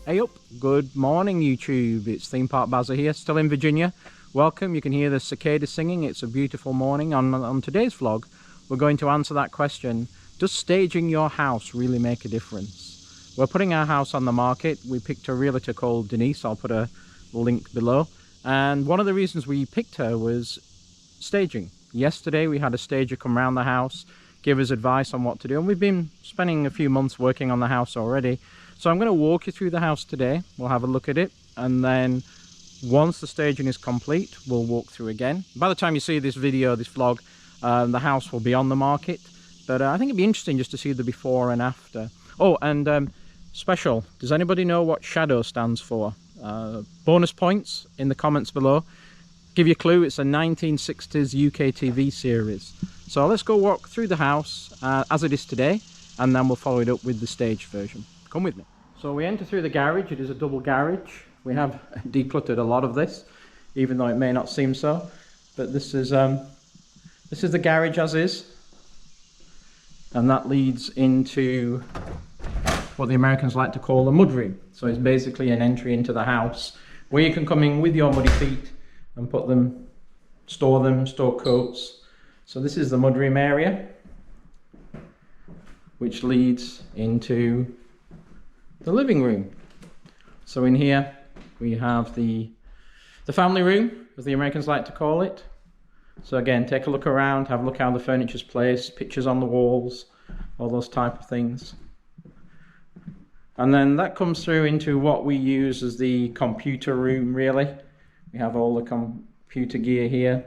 Hey up, good morning YouTube, it's Theme Park Bazza here, still in Virginia. Welcome, you can hear the cicadas singing, it's a beautiful morning. On today's vlog, we're going to answer that question, does staging your house really make a difference? We're putting our house on the market, we picked a realtor called Denise, I'll put a link below. And one of the reasons we picked her was staging. Yesterday we had a stager come around the house, give us advice on what to do, and we've been spending a few months working on the house already. So I'm going to walk you through the house today. We'll have a look at it, and then once the staging is complete, we'll walk through again. By the time you see this video, this vlog, the house will be on the market. But I think it'd be interesting just to see the before and after. Oh, and special, does anybody know what shadow stands for? Bonus points in the comments below. Give you a clue, it's a 1960s UK TV series. So let's go walk through the house as it is today, and then we'll follow it up with the staged version. Come with me. So we enter through the garage. It is a double garage. We have decluttered a lot of this, even though it may not seem so. But this is the garage as is, and that leads into what the Americans like to call a mudroom. So it's basically an entry into the house where you can come in with your muddy feet and put them, store coats. So this is the mudroom area, which leads into the living room. So in here we have the family room, as the Americans like to call it. So again, take a look around, have a look how the furniture's placed, pictures on the walls, all those type of things. And then that comes through into what we use as the computer room, really. We have all the computer gear here.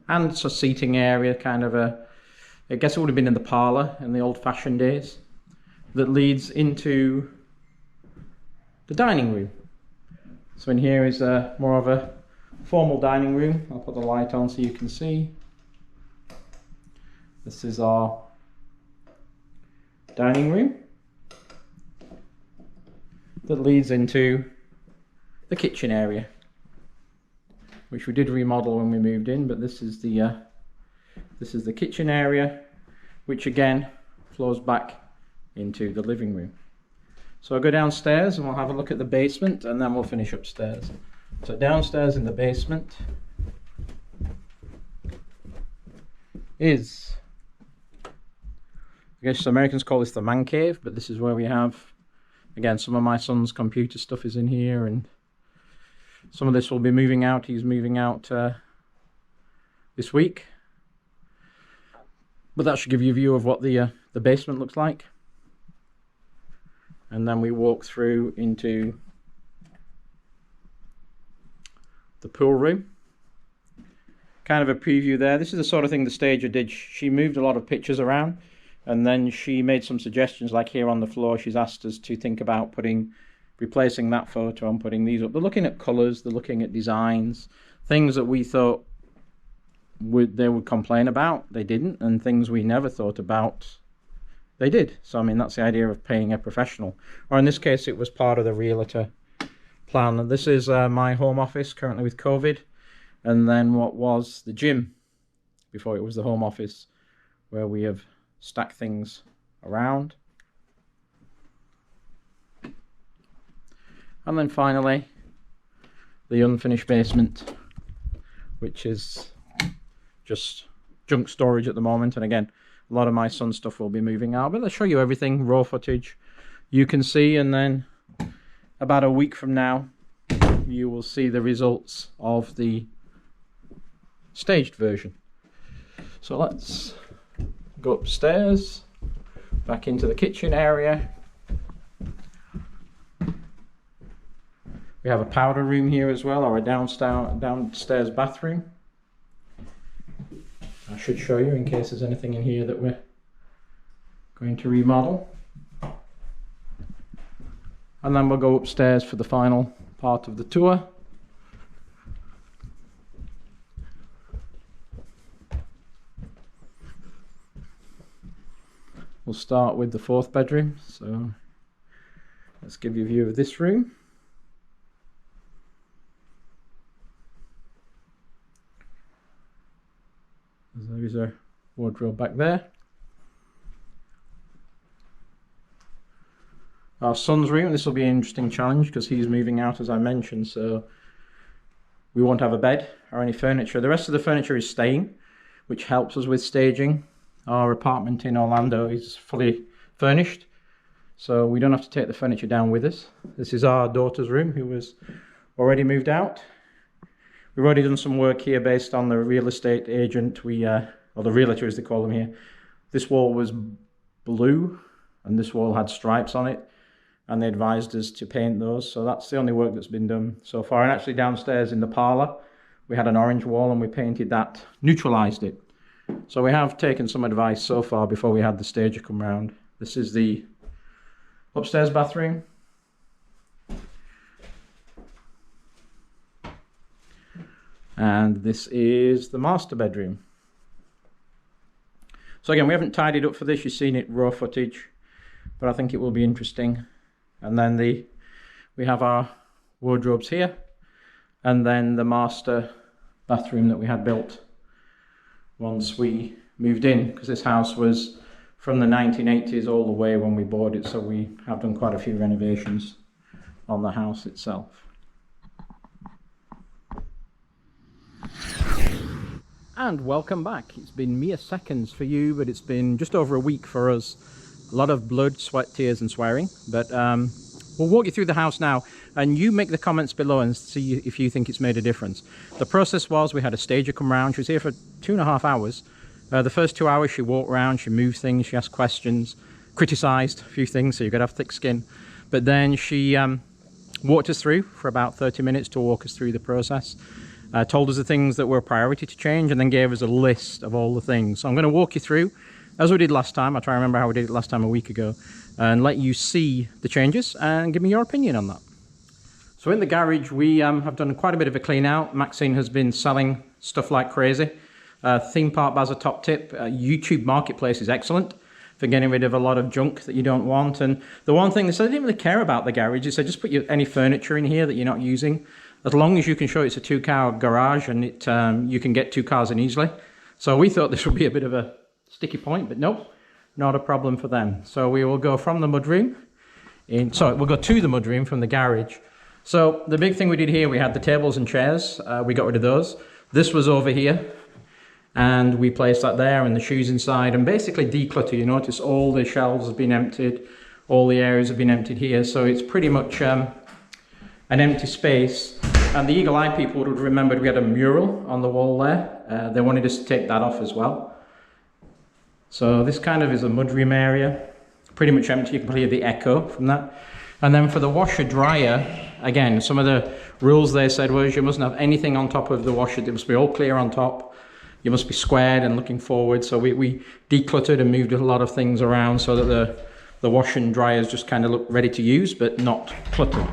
And it's a seating area, kind of I guess it would have been in the parlour in the old-fashioned days. That leads into the dining room. So in here is more of a formal dining room. I'll put the light on so you can see. This is our dining room that leads into the kitchen area, which we did remodel when we moved in, but this is the kitchen area, which again flows back into the living room. So I'll go downstairs and we'll have a look at the basement, and then we'll finish upstairs. So downstairs in the basement is, I guess Americans call this the man cave, but this is where we have, again, some of my son's computer stuff is in here, and some of this will be moving out. He's moving out this week. But that should give you a view of what the basement looks like. And then we walk through into the pool room. Kind of a preview there. This is the sort of thing the stager did. She moved a lot of pictures around, and then she made some suggestions, like here on the floor. She's asked us to think about replacing that photo and putting these up. They're looking at colours, they're looking at designs, things that we thought they would complain about, they didn't, and things we never thought about, they did. So I mean, that's the idea of paying a professional, or in this case it was part of the realtor plan. And this is my home office currently with COVID, and then what was the gym before it was the home office, where we have stacked things around. And then finally the unfinished basement, which is just junk storage at the moment. And again, a lot of my son's stuff will be moving out, but let's show you everything, raw footage you can see, and then about a week from now you will see the results of the staged version. So let's go upstairs, back into the kitchen area. We have a powder room here as well, or a downstairs bathroom. I should show you in case there's anything in here that we're going to remodel. And then we'll go upstairs for the final part of the tour. We'll start with the fourth bedroom. So let's give you a view of this room. There's a wardrobe back there. our son's room. This will be an interesting challenge because he's moving out, as I mentioned, so we won't have a bed or any furniture. The rest of the furniture is staying, which helps us with staging. Our apartment in Orlando is fully furnished, so we don't have to take the furniture down with us. This is our daughter's room, who was already moved out. We've already done some work here based on the real estate agent, or the realtor as they call them here. This wall was blue and this wall had stripes on it, and they advised us to paint those, so that's the only work that's been done so far. And actually downstairs in the parlour we had an orange wall and we painted that, neutralised it. So we have taken some advice so far before we had the stager come round. This is the upstairs bathroom. And this is the master bedroom. So again, we haven't tidied up for this. You've seen it raw footage, but I think it will be interesting. And then we have our wardrobes here, and then the master bathroom that we had built once we moved in, because this house was from the 1980s all the way when we bought it, so we have done quite a few renovations on the house itself. And welcome back. It's been mere seconds for you, but it's been just over a week for us. A lot of blood, sweat, tears and swearing, but we'll walk you through the house now, and you make the comments below and see if you think it's made a difference. The process was, we had a stager come round. She was here for 2.5 hours. The first 2 hours she walked around, she moved things, she asked questions, criticised a few things, so you've got to have thick skin. But then she walked us through for about 30 minutes to walk us through the process. Told us the things that were a priority to change, and then gave us a list of all the things. So I'm going to walk you through, as we did last time. I'll try to remember how we did it last time a week ago, and let you see the changes and give me your opinion on that. So in the garage, we have done quite a bit of a clean out. Maxine has been selling stuff like crazy. Theme Park Baza top tip, YouTube Marketplace is excellent for getting rid of a lot of junk that you don't want. And the one thing, they said they didn't really care about the garage. They said just put any furniture in here that you're not using, as long as you can show it's a 2-car garage and you can get 2 cars in easily. So we thought this would be a bit of a sticky point, but nope, not a problem for them. So we will go from the mudroom we'll go to the mudroom from the garage. So the big thing we did here, we had the tables and chairs. We got rid of those. This was over here, and we placed that there, and the shoes inside, and basically declutter. You notice all the shelves have been emptied, all the areas have been emptied here, so it's pretty much an empty space. And the Eagle Eye people would have remembered we had a mural on the wall there. They wanted us to take that off as well. So this kind of is a mudroom area, pretty much empty. You can hear the echo from that. And then for the washer dryer, again, some of the rules they said was you mustn't have anything on top of the washer. It must be all clear on top. You must be squared and looking forward. So we decluttered and moved a lot of things around so that the wash and dryers just kind of look ready to use, but not cluttered.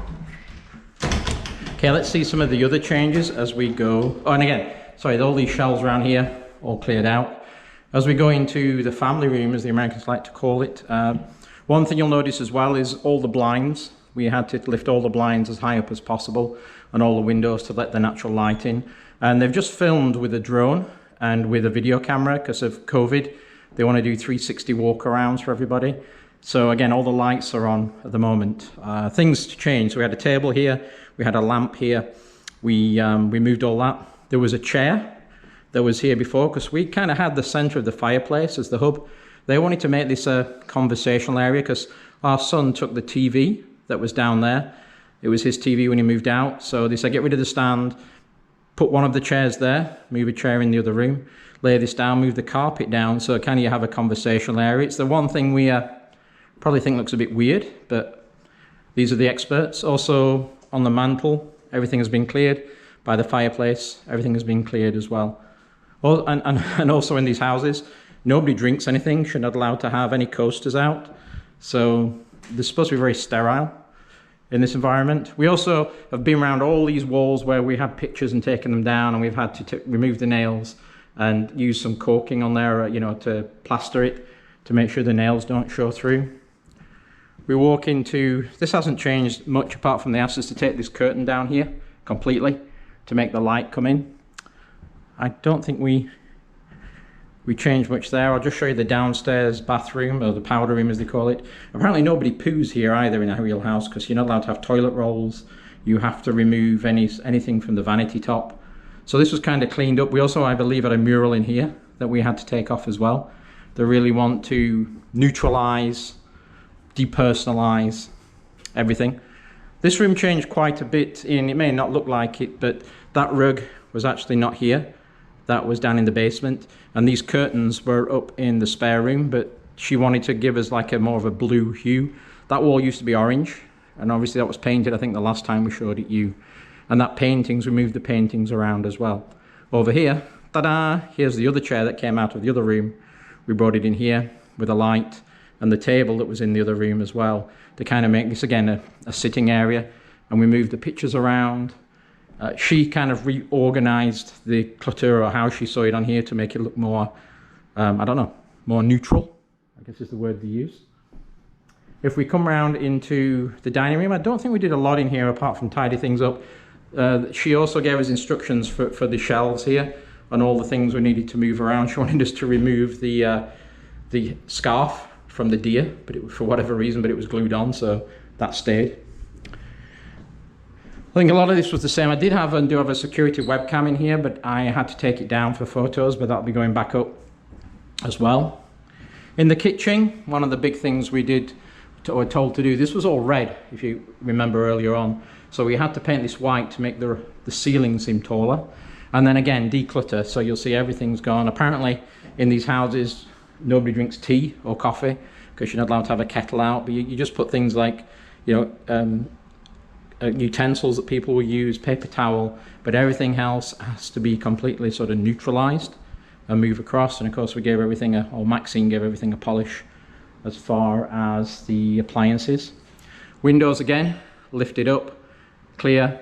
Okay, let's see some of the other changes as we go. Oh, and again, sorry, all these shelves around here, all cleared out. As we go into the family room, as the Americans like to call it, one thing you'll notice as well is all the blinds. We had to lift all the blinds as high up as possible and all the windows to let the natural light in. And they've just filmed with a drone and with a video camera because of COVID. They want to do 360 walk-arounds for everybody. So again, all the lights are on at the moment. Things to change. So we had a table here, we had a lamp here. We moved all that. There was a chair that was here before because we kind of had the center of the fireplace as the hub. They wanted to make this a conversational area because our son took the TV that was down there. It was his TV when he moved out. So they said, get rid of the stand, put one of the chairs there, move a chair in the other room, lay this down, move the carpet down. So kind of you have a conversational area. It's the one thing we probably think looks a bit weird, but these are the experts. Also on the mantle, everything has been cleared. By the fireplace, everything has been cleared as well. Oh, and also in these houses, nobody drinks anything, should not allowed to have any coasters out. So they're supposed to be very sterile in this environment. We also have been around all these walls where we have pictures and taken them down, and we've had to remove the nails and use some caulking on there, to plaster it to make sure the nails don't show through. We walk into, this hasn't changed much apart from they asked us to take this curtain down here completely to make the light come in. I don't think we we changed much there. I'll just show you the downstairs bathroom, or the powder room as they call it. Apparently nobody poos here either in a real house, because you're not allowed to have toilet rolls. You have to remove anything from the vanity top. So this was kind of cleaned up. We also, I believe, had a mural in here that we had to take off as well. They really want to neutralize, depersonalize everything. This room changed quite a bit it may not look like it, but that rug was actually not here. That was down in the basement, and these curtains were up in the spare room, but she wanted to give us like a more of a blue hue. That wall used to be orange, and obviously that was painted, I think, the last time we showed it you. And that paintings, we moved the paintings around as well. Over here, ta-da, here's the other chair that came out of the other room. We brought it in here with a light, and the table that was in the other room as well, to kind of make this again a sitting area. And we moved the pictures around. She kind of reorganized the clutter, or how she saw it on here, to make it look more, I don't know, more neutral, I guess is the word they use. If we come around into the dining room, I don't think we did a lot in here apart from tidy things up. She also gave us instructions for the shelves here and all the things we needed to move around. She wanted us to remove the scarf from the deer, but for whatever reason, but it was glued on, so that stayed. I think a lot of this was the same. I do have a security webcam in here, but I had to take it down for photos, but that'll be going back up as well. In the kitchen, one of the big things we did, or told to do, this was all red, if you remember earlier on. So we had to paint this white to make the ceiling seem taller. And then again, declutter, so you'll see everything's gone. Apparently, in these houses, nobody drinks tea or coffee, because you're not allowed to have a kettle out, but you just put things like, you know, utensils that people will use, paper towel, but everything else has to be completely sort of neutralized and move across. And of course we gave everything or Maxine gave everything a polish as far as the appliances. Windows again, lifted up, clear.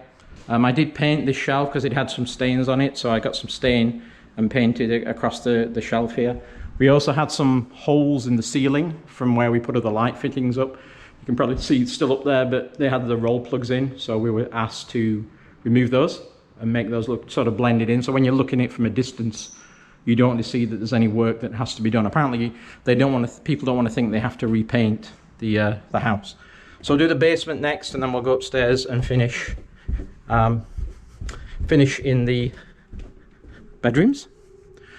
I did paint this shelf because it had some stains on it, so I got some stain and painted it across the shelf here. We also had some holes in the ceiling from where we put other light fittings up. You can probably see it's still up there, but they had the roll plugs in, so we were asked to remove those and make those look sort of blended in. So when you're looking at it from a distance, you don't want to see that there's any work that has to be done. Apparently, people don't want to think they have to repaint the house. So I'll do the basement next, and then we'll go upstairs and finish in the bedrooms.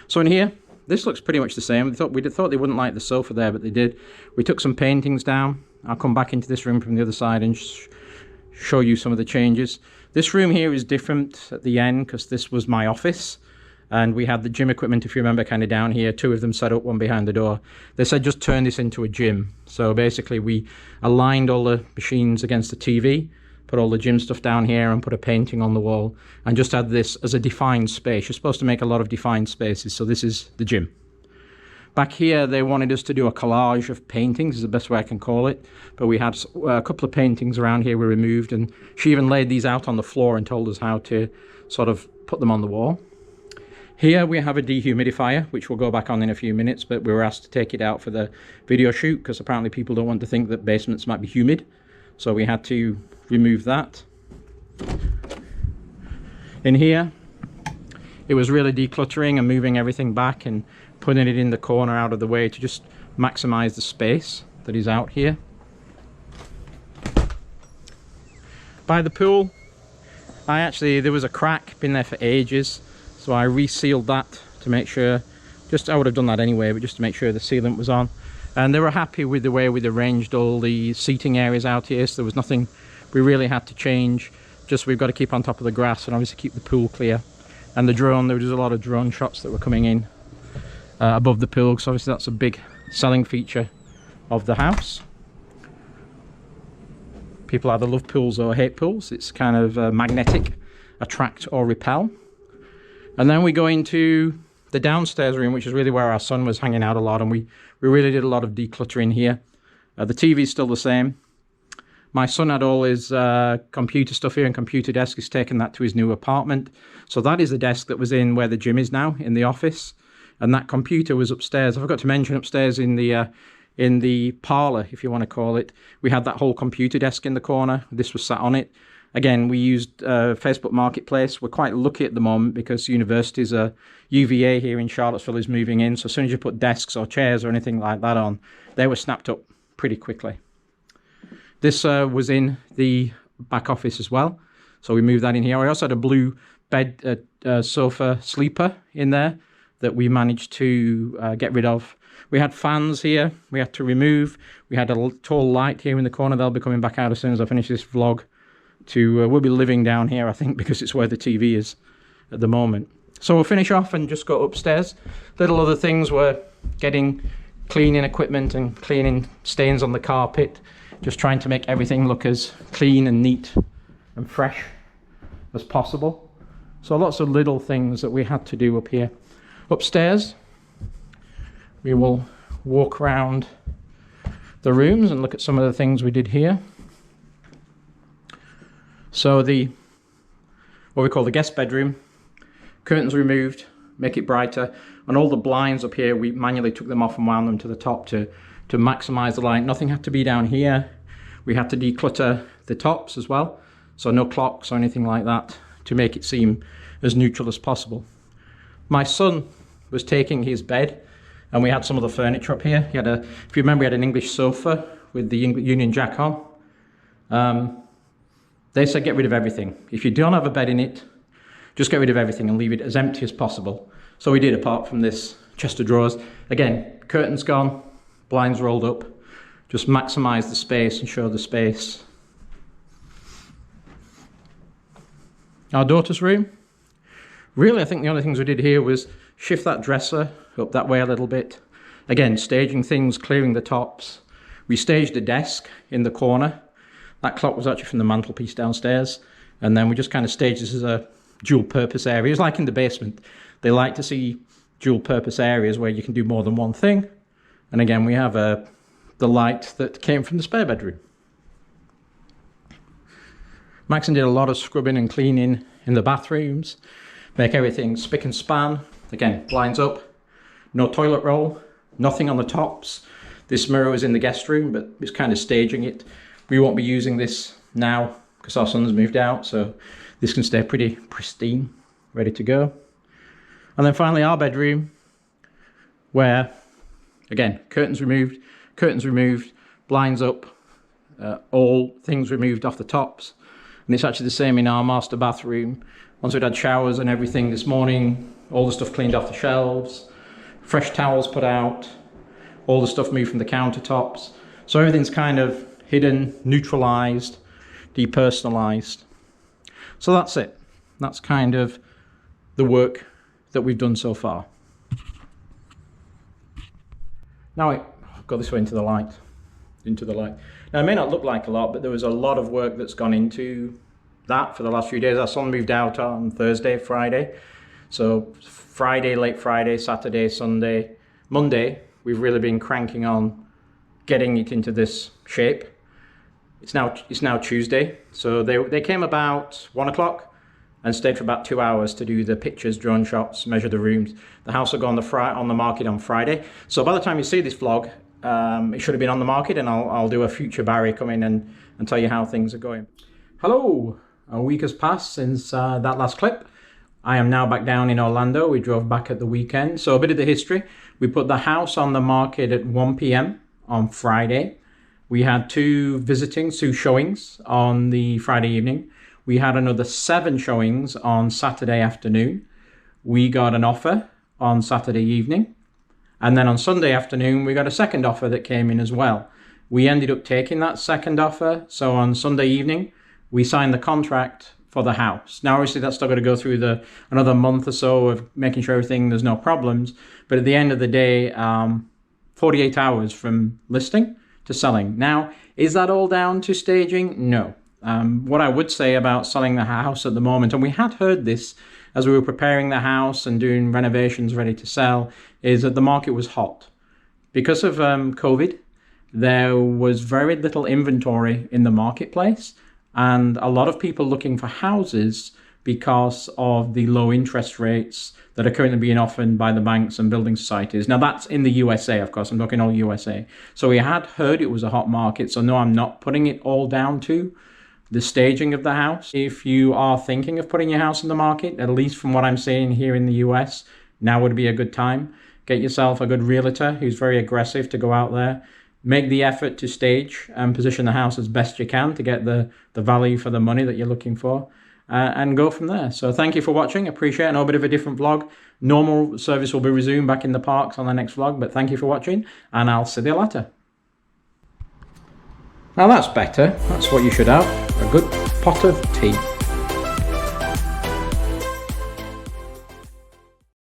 So in here, this looks pretty much the same. We thought they wouldn't like the sofa there, but they did. We took some paintings down. I'll come back into this room from the other side and show you some of the changes. This room here is different at the end because this was my office, and we had the gym equipment, if you remember, kind of down here. Two of them set up, one behind the door. They said just turn this into a gym. So basically we aligned all the machines against the TV, put all the gym stuff down here, and put a painting on the wall, and just had this as a defined space. You're supposed to make a lot of defined spaces, so this is the gym. Back here, they wanted us to do a collage of paintings, is the best way I can call it. But we had a couple of paintings around here we removed, and she even laid these out on the floor and told us how to sort of put them on the wall. Here we have a dehumidifier, which we'll go back on in a few minutes, but we were asked to take it out for the video shoot because apparently people don't want to think that basements might be humid. So we had to remove that. In here, it was really decluttering and moving everything back and putting it in the corner out of the way to just maximize the space that is out here. By the pool, there was a crack, been there for ages, so I resealed that to make sure, I would have done that anyway, but just to make sure the sealant was on. And they were happy with the way we'd arranged all the seating areas out here, so there was nothing we really had to change. Just we've got to keep on top of the grass and obviously keep the pool clear. And the drone, there was a lot of drone shots that were coming in above the pool, so obviously that's a big selling feature of the house. People either love pools or hate pools. It's kind of magnetic, attract or repel. And then we go into the downstairs room, which is really where our son was hanging out a lot, and we really did a lot of decluttering here. The TV is still the same. My son had all his computer stuff here and computer desk. He's taken that to his new apartment. So that is the desk that was in where the gym is now, in the office. And that computer was upstairs. I forgot to mention upstairs in the parlour, if you want to call it. We had that whole computer desk in the corner. This was sat on it. Again, we used Facebook Marketplace. We're quite lucky at the moment because universities are, UVA here in Charlottesville is moving in. So as soon as you put desks or chairs or anything like that on, they were snapped up pretty quickly. This was in the back office as well. So we moved that in here. I also had a blue bed, sofa sleeper in there that we managed to get rid of. We had fans here we had to remove. We had a tall light here in the corner. They'll be coming back out as soon as I finish this vlog. We'll be living down here, I think, because it's where the TV is at the moment. So we'll finish off and just go upstairs. Little other things were getting cleaning equipment and cleaning stains on the carpet. Just trying to make everything look as clean and neat and fresh as possible. So lots of little things that we had to do up here. Upstairs, we will walk around the rooms and look at some of the things we did here. So what we call the guest bedroom, curtains removed, make it brighter, and all the blinds up here, we manually took them off and wound them to the top to maximize the light. Nothing had to be down here. We had to declutter the tops as well, so no clocks or anything like that to make it seem as neutral as possible. My son was taking his bed, and we had some of the furniture up here. He had if you remember, he had an English sofa with the Union Jack on. They said get rid of everything. If you don't have a bed in it, just get rid of everything and leave it as empty as possible. So we did, apart from this chest of drawers. Again, curtains gone, blinds rolled up. Just maximize the space and show the space. Our daughter's room. Really, I think the only things we did here was shift that dresser up that way a little bit. Again, staging things, clearing the tops. We staged a desk in the corner. That clock was actually from the mantelpiece downstairs. And then we just kind of staged this as a dual purpose area. It's like in the basement. They like to see dual purpose areas where you can do more than one thing. And again, we have the light that came from the spare bedroom. Maxon did a lot of scrubbing and cleaning in the bathrooms. Make everything spick and span. Again, blinds up. No toilet roll. Nothing on the tops. This mirror was in the guest room, but it's kind of staging it. We won't be using this now because our son's moved out, so this can stay pretty pristine, ready to go. And then finally our bedroom, where, again, curtains removed, blinds up, all things removed off the tops. And it's actually the same in our master bathroom. Once we'd had showers and everything this morning, all the stuff cleaned off the shelves, fresh towels put out, all the stuff moved from the countertops. So everything's kind of hidden, neutralized, depersonalized. So that's it. That's kind of the work that we've done so far. Now I'll go this way into the light. Now it may not look like a lot, but there was a lot of work that's gone into that for the last few days. Our son moved out on Thursday, Friday. So Friday, late Friday, Saturday, Sunday, Monday, we've really been cranking on getting it into this shape. It's now Tuesday, so they came about 1 o'clock and stayed for about 2 hours to do the pictures, drone shots, measure the rooms. The house will go on the market on Friday. So by the time you see this vlog, it should have been on the market, and I'll do a future Barry come in and tell you how things are going. Hello, a week has passed since that last clip. I am now back down in Orlando. We drove back at the weekend. So a bit of the history. We put the house on the market at 1 p.m. on Friday. We had two showings on the Friday evening. We had another 7 showings on Saturday afternoon. We got an offer on Saturday evening. And then on Sunday afternoon, we got a second offer that came in as well. We ended up taking that second offer. So on Sunday evening, we signed the contract for the house. Now, obviously, that's still got to go through another month or so of making sure there's no problems. But at the end of the day, 48 hours from listing to selling. Now, is that all down to staging? No. What I would say about selling the house at the moment, and we had heard this as we were preparing the house and doing renovations ready to sell, is that the market was hot. Because of COVID, there was very little inventory in the marketplace, and a lot of people looking for houses because of the low interest rates that are currently being offered by the banks and building societies. Now that's in the USA, of course, I'm talking all USA. So we had heard it was a hot market, so no, I'm not putting it all down to the staging of the house. If you are thinking of putting your house in the market, at least from what I'm seeing here in the US, now would be a good time. Get yourself a good realtor who's very aggressive to go out there. Make the effort to stage and position the house as best you can to get the value for the money that you're looking for, and go from there. So thank you for watching. Appreciate it. I know a bit of a different vlog. Normal service will be resumed back in the parks on the next vlog, but thank you for watching, and I'll see you later. Now that's better. That's what you should have. A good pot of tea.